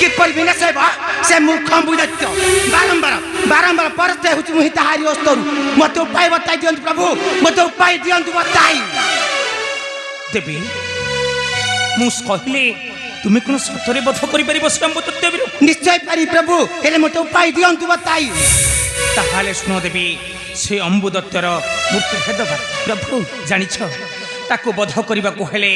किपर विनाश हेबा से मूर्ख बुझत्य बारंबार बारंबार परते हुचु मुहि ताहारी अस्तरु मते उपाय बताई दियंतु प्रभु मते उपाय दियंतु बताई देवी मुस कहले तुमे कोन सतरे बध करि परिबो संबुतत्व बिरु निश्चय पारी प्रभु हेले मते उपाय दियंतु बताई ताहाले सुनो देवी से अंबुदत्तर मृत्यु भेद प्रभु जानिछ ताको बध करबा को हेले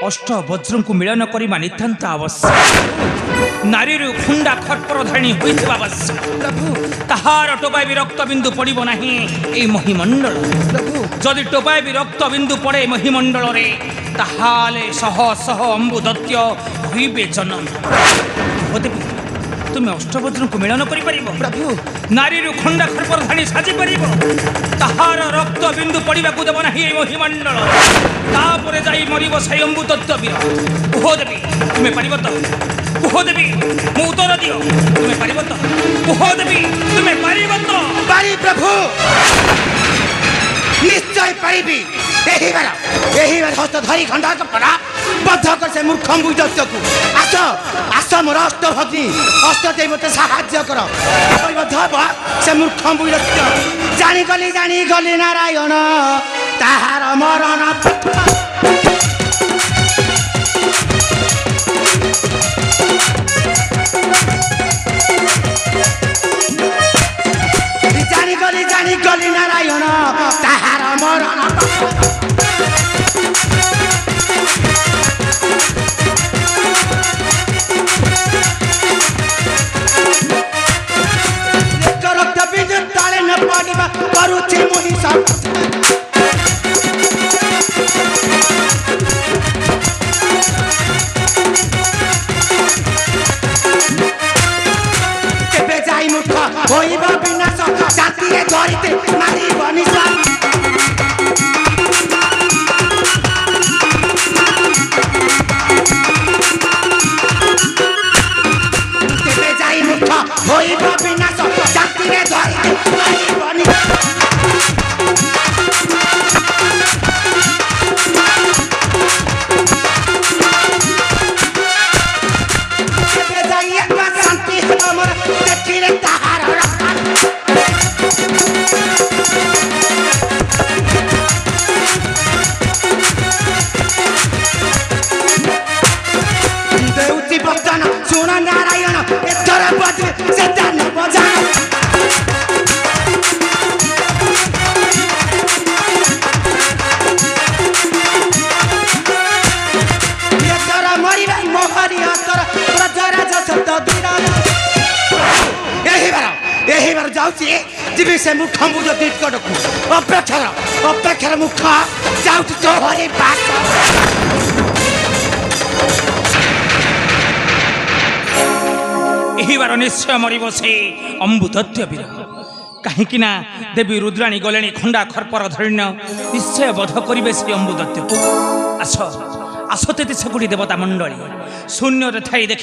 अष्ट वज्र को मिलन करबा नितांत आवश्यक नारी खुंडा खटपर धारिणी होइथिबा आवश्यक प्रभु ताहार टोपाय भी रक्त बिंदु पड़िबो नाही ए महिमंडल प्रभु जदि टोपाय भी रक्त बिंदु पड़े महिमंडल रे ताहाले सह सह अंबुदत्य होइबे जन्म होदेबी तुम अष्टवज्र को मिलन करि परिबो प्रभु नारी खंडा खरपर धाणी साजी परिबो ताहार रक्त बिंदु पड़िबा को देबो नाही ए महिमंडल तापरे जाई मरिबो सै अंबुदत्त वीर ओहो देबी तुमे परिबो तो ओहो देबी मु उत्तर दियो तुमे परिबो तो ओहो देबी तुमे परिबो तो पारी प्रभु निश्चय पारिबी एही बार हस्त धरी खंडा कपड़ा बद्ध कर से मूर्ख बुझत्य को आस आस मोर अष्ट भग्नी अष्ट देव मते साहाय्य कर बद्ध बा से मूर्ख बुझत्य जानी गली नारायण ताहार मरण जानी गली नारायण ताहार मरण रक्त बिंदु ताले न पड़िबा करूछि मुहि सब केबे जाई मुख होइबा विनाश शांति रे धरिते मारी बनिसा केबे जाई मुख होइबा विनाश शांति रे धरिते मारी बनिसा केबे जाई एक शांति हमर देखिले ताहार देउती बचन सुन नारायण एथर बजे से जान बजान एथर मरिबा मोहरी अतर प्रजरा जसत दिरान एही बार जाउची जिबि से मुख बुझ दिटकटकु अपेक्षार मुख जाउची तो हरि पास एही बार निश्चय मरिबो से अंबुदत्त वीर कहीं देवी रुद्राणी गले खंडा खरपर धरिण्य निश्चय बध करिबे से अंबुदत्त आस आसते से गुड़ी देवता मंडली शून्य थाई